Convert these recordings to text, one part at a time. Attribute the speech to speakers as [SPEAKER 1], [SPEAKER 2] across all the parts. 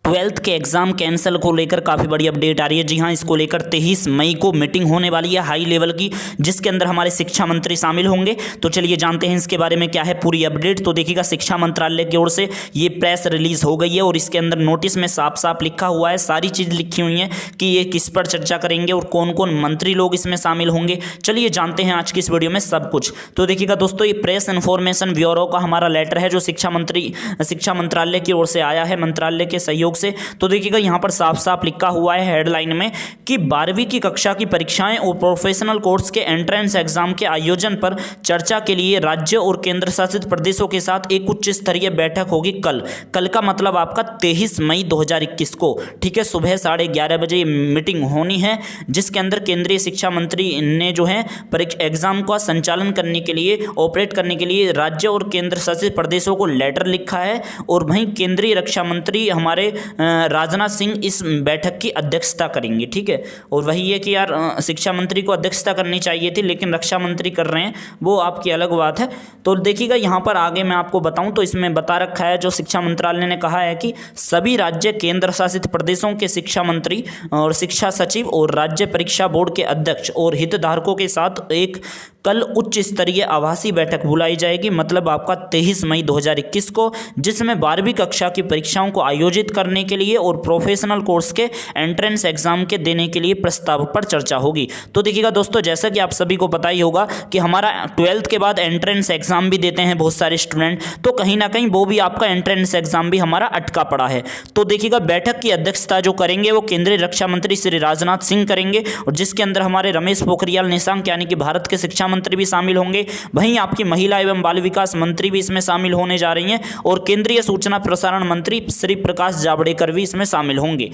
[SPEAKER 1] Twelfth के exam cancel को लेकर काफ़ी बड़ी अपडेट आ रही है। जी हाँ, इसको लेकर 23 मई को मीटिंग होने वाली है हाई लेवल की, जिसके अंदर हमारे शिक्षा मंत्री शामिल होंगे। तो चलिए जानते हैं इसके बारे में क्या है पूरी अपडेट। तो देखिएगा, शिक्षा मंत्रालय की ओर से ये प्रेस रिलीज हो गई है और इसके अंदर नोटिस में साफ साफ लिखा हुआ है, सारी चीज़ लिखी हुई है कि ये किस पर चर्चा करेंगे और कौन कौन मंत्री लोग इसमें शामिल होंगे। चलिए जानते हैं आज की इस वीडियो में सब कुछ। तो देखिएगा दोस्तों, ये प्रेस इन्फॉर्मेशन ब्यूरो का हमारा लेटर है जो शिक्षा मंत्रालय की ओर से आया है, मंत्रालय के सहयोग से। तो देखिएगा यहाँ पर साफ साफ लिखा हुआ है हेडलाइन में कि 12वीं की कक्षा की परीक्षाएं और प्रोफेशनल कोर्स के एंट्रेंस एग्जाम के आयोजन पर चर्चा के लिए राज्य और केंद्र शासित प्रदेशों के साथ एक उच्च स्तरीय बैठक होगी कल का मतलब आपका 23 मई 2021 को, ठीक है, सुबह 11:30 बजे मीटिंग होनी है, जिसके अंदर केंद्रीय शिक्षा मंत्री ने जो है एग्जाम का संचालन करने के लिए, ऑपरेट करने के लिए राज्य और केंद्र शासित प्रदेशों को लेटर लिखा है। और वहीं केंद्रीय रक्षा मंत्री हमारे राजनाथ सिंह इस बैठक की अध्यक्षता करेंगे, ठीक है। और वही है कि यार शिक्षा मंत्री को अध्यक्षता करनी चाहिए थी, लेकिन रक्षा मंत्री कर रहे हैं, वो आपकी अलग बात है। तो देखिएगा यहाँ पर आगे मैं आपको बताऊं तो इसमें बता रखा है, जो शिक्षा मंत्रालय ने कहा है कि सभी राज्य केंद्र शासित प्रदेशों के शिक्षा मंत्री और शिक्षा सचिव और राज्य परीक्षा बोर्ड के अध्यक्ष और हितधारकों के साथ एक कल उच्च स्तरीय आभासी बैठक बुलाई जाएगी, मतलब आपका 23 मई 2021 को, जिसमें 12वीं कक्षा की परीक्षाओं को आयोजित करने के लिए और प्रोफेशनल कोर्स के एंट्रेंस एग्जाम के देने के लिए प्रस्ताव पर चर्चा होगी। तो देखिएगा दोस्तों, जैसा कि आप सभी को पता ही होगा कि हमारा 12th के बाद एंट्रेंस एग्जाम भी देते हैं बहुत सारे स्टूडेंट, तो कहीं ना कहीं वो भी आपका एंट्रेंस एग्जाम भी हमारा अटका पड़ा है। तो देखिएगा, बैठक की अध्यक्षता जो करेंगे वो केंद्रीय रक्षा मंत्री श्री राजनाथ सिंह करेंगे, और जिसके अंदर हमारे रमेश पोखरियाल निशंक यानी कि भारत के शिक्षा मंत्री भी शामिल होंगे। वहीं आपकी महिला एवं बाल विकास मंत्री भी इसमें शामिल होने जा रही हैं, और केंद्रीय सूचना प्रसारण मंत्री श्री प्रकाश जावड़ेकर भी इसमें शामिल होंगे।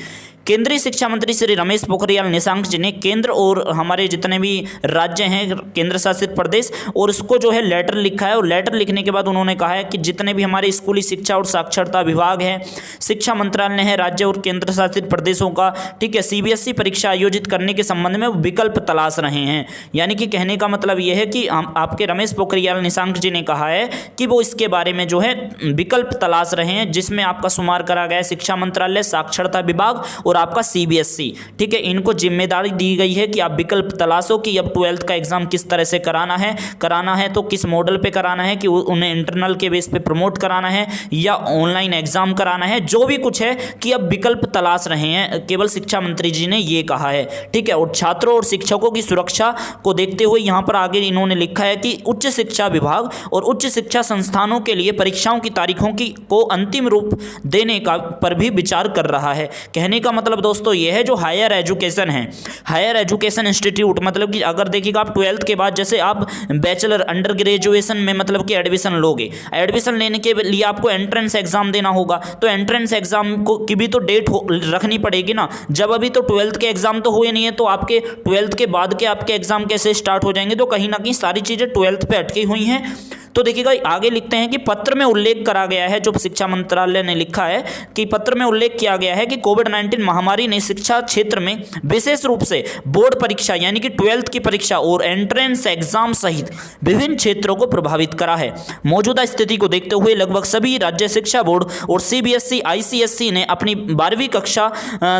[SPEAKER 1] केंद्रीय शिक्षा मंत्री श्री रमेश पोखरियाल निशंक जी ने केंद्र और हमारे जितने भी राज्य हैं केंद्र शासित प्रदेश, और उसको जो है लेटर लिखा है, और लेटर लिखने के बाद उन्होंने कहा है कि जितने भी हमारे स्कूली शिक्षा और साक्षरता विभाग है, शिक्षा मंत्रालय है, राज्य और केंद्र शासित प्रदेशों का, ठीक है, सीबीएसई परीक्षा आयोजित करने के संबंध में विकल्प तलाश रहे हैं। यानी कि कहने का मतलब यह है कि आपके रमेश पोखरियाल निशंक जी ने कहा है कि वो इसके बारे में जो है विकल्प तलाश रहे हैं, जिसमें आपका शुमार करा गया है शिक्षा मंत्रालय, साक्षरता विभाग और आपका सीबीएसई, ठीक है। इनको जिम्मेदारी दी गई है कि आप विकल्प तलाशो कि अब 12th का एग्जाम किस तरह से कराना है तो किस मॉडल पे कराना है, कि उन्हें इंटरनल के बेस पे प्रमोट कराना है या ऑनलाइन एग्जाम कराना है, जो भी कुछ है कि अब विकल्प तलाश रहे हैं, केवल शिक्षा मंत्री जी ने ये कहा है, ठीक है। और छात्रों और शिक्षकों की सुरक्षा को देखते हुए यहाँ पर आगे इन्होंने लिखा है कि उच्च शिक्षा विभाग और उच्च शिक्षा संस्थानों के लिए परीक्षाओं की तारीखों को अंतिम रूप देने का पर भी विचार कर रहा है। कहने का मतलब दोस्तों ये है, जो हायर एजुकेशन है, हायर एजुकेशन इंस्टीट्यूट, मतलब कि अगर देखिएगा आप 12th के बाद जैसे आप बैचलर अंडर ग्रेजुएशन में मतलब कि एडमिशन लोगे, एडमिशन लेने के लिए आपको एंट्रेंस एग्जाम देना होगा, तो एंट्रेंस एग्जाम को की भी तो डेट रखनी पड़ेगी ना। जब अभी तो 12th के एग्जाम तो हुए नहीं है, तो आपके 12th के बाद के आपके एग्जाम कैसे स्टार्ट हो जाएंगे? तो कहीं ना कहीं सारी चीज़ें 12th पे अटकी हुई हैं। तो देखिएगा आगे लिखते हैं कि पत्र में उल्लेख करा गया है, जो शिक्षा मंत्रालय ने लिखा है कि पत्र में उल्लेख किया गया है कि कोविड-19 महामारी ने शिक्षा क्षेत्र में विशेष रूप से बोर्ड परीक्षा यानी कि 12th की परीक्षा और एंट्रेंस एग्जाम सहित विभिन्न क्षेत्रों को प्रभावित करा है। मौजूदा स्थिति को देखते हुए लगभग सभी राज्य शिक्षा बोर्ड और सीबीएसई आईसीएसई ने अपनी 12वीं कक्षा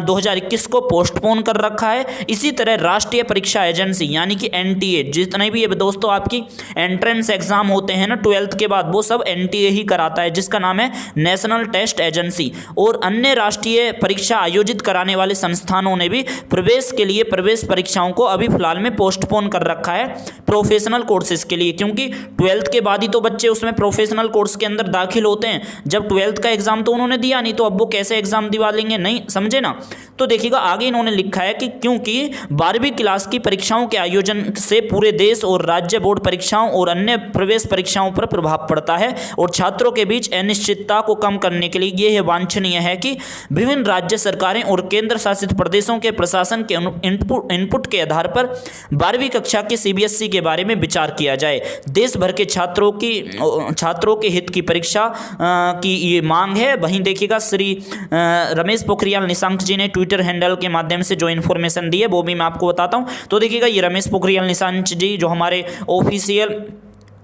[SPEAKER 1] 2021 को पोस्टपोन कर रखा है। इसी तरह राष्ट्रीय परीक्षा एजेंसी यानी कि एनटीए, जितने भी दोस्तों आपकी एंट्रेंस एग्जाम होते हैं ना 12th के बाद, वो सब एनटीए ही कराता है, जिसका नाम है नेशनल टेस्ट एजेंसी। और अन्य राष्ट्रीय परीक्षा आयोजित कराने वाले संस्थानों ने भी प्रवेश के लिए प्रवेश परीक्षाओं को अभी फिलहाल में पोस्टपोन कर रखा है प्रोफेशनल कोर्सेज के लिए, क्योंकि 12th के बाद ही तो बच्चे उसमें प्रोफेशनल कोर्स के अंदर दाखिल होते हैं। जब 12th का एग्जाम तो उन्होंने दिया नहीं, तो अब वो कैसे एग्जाम दिवा लेंगे? नहीं, समझे ना। तो देखिएगा आगे इन्होंने लिखा है कि क्योंकि 12वीं क्लास की परीक्षाओं के आयोजन से पूरे देश और राज्य बोर्ड परीक्षाओं और अन्य प्रवेश परीक्षाओं पर प्रभाव पड़ता है, और छात्रों के बीच अनिश्चितता को कम करने के लिए यह वांछनीय है कि विभिन्न राज्य सरकारें और केंद्र शासित प्रदेशों के प्रशासन के इनपुट के आधार पर 12वीं कक्षा के सीबीएसई के बारे में विचार किया जाए। देश भर के छात्रों के हित की परीक्षा की ये मांग है। वहीं देखिएगा श्री रमेश पोखरियाल निशंक जी ने ट्विटर हैंडल के माध्यम से जो इन्फॉर्मेशन दी है वो भी मैं आपको बताता हूं। तो देखिएगा, ये रमेश पोखरियाल निशंक जी जो हमारे ऑफिशियल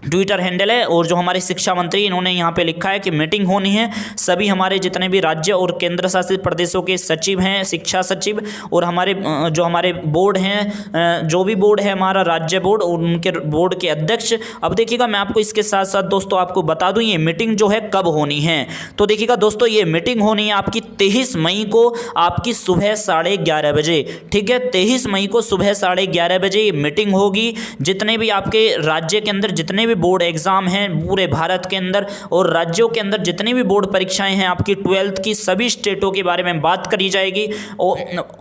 [SPEAKER 1] ट्विटर हैंडल है। और जो हमारे शिक्षा मंत्री इन्होंने यहाँ पे लिखा है कि मीटिंग होनी है, सभी हमारे जितने भी राज्य और केंद्र शासित प्रदेशों के सचिव हैं, शिक्षा सचिव, और हमारे जो हमारे बोर्ड हैं, जो भी बोर्ड है हमारा राज्य बोर्ड, और उनके बोर्ड के अध्यक्ष। अब देखिएगा मैं आपको इसके साथ साथ दोस्तों आपको बता दूं ये मीटिंग जो है कब होनी है। तो देखिएगा दोस्तों ये मीटिंग होनी है आपकी 23 मई को, आपकी सुबह 11:30 बजे। ठीक है, 23 मई को सुबह 11:30 बजे ये मीटिंग होगी। जितने भी आपके राज्य के अंदर जितने भी बोर्ड एग्जाम हैं पूरे भारत के अंदर, और राज्यों के अंदर जितनी भी बोर्ड परीक्षाएं हैं आपकी 12th की, सभी स्टेटों के बारे में बात करी जाएगी।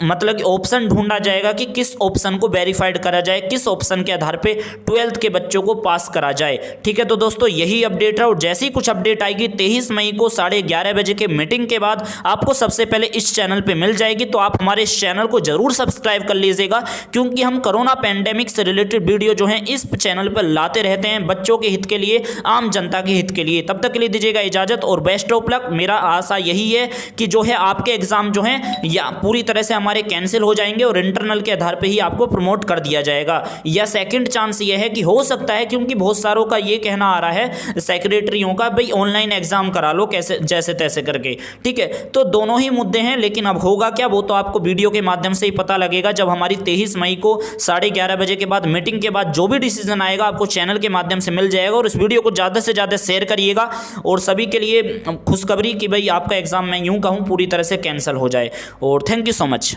[SPEAKER 1] मतलब ऑप्शन ढूंढा जाएगा कि किस ऑप्शन को वेरीफाइड करा जाए, किस ऑप्शन के आधार पे 12th के बच्चों को पास करा जाए। ठीक है, तो दोस्तों यही अपडेट है, और जैसी कुछ अपडेट आएगी 23 मई को 11:30 बजे के मीटिंग के बाद आपको सबसे पहले इस चैनल पे मिल जाएगी। तो आप हमारे इस चैनल को जरूर सब्सक्राइब कर लीजिएगा, क्योंकि हम कोरोना पैंडेमिक से रिलेटेड वीडियो जो है इस चैनल पर लाते रहते हैं, बच्चों के हित के लिए, आम जनता के हित के लिए। तब तक के लिए दीजिएगा इजाजत और बेस्ट ऑफ लक। मेरा आशा यही है कि जो है आपके एग्जाम जो है या पूरी तरह से हमारे कैंसिल हो जाएंगे और इंटरनल के आधार पे ही आपको प्रमोट कर दिया जाएगा। या सेकंड चांस ये है कि हो सकता है, क्योंकि बहुत सारों का ये कहना आ रहा है सेक्रेटरियों का, भाई ऑनलाइन एग्जाम करा लो कैसे जैसे तैसे करके। ठीक है, तो दोनों ही मुद्दे हैं, लेकिन अब होगा क्या वो तो आपको वीडियो के माध्यम से ही पता लगेगा, जब हमारी 23 मई को 11:30 बजे के बाद मीटिंग के बाद जो भी डिसीजन आएगा आपको चैनल के माध्यम से मिल जाएगा। और इस वीडियो को ज़्यादा से ज़्यादा शेयर करिएगा, और सभी के लिए खुशखबरी कि भाई आपका एग्जाम मैं यूं कहूं पूरी तरह से कैंसिल हो जाए। और थैंक यू सो मच।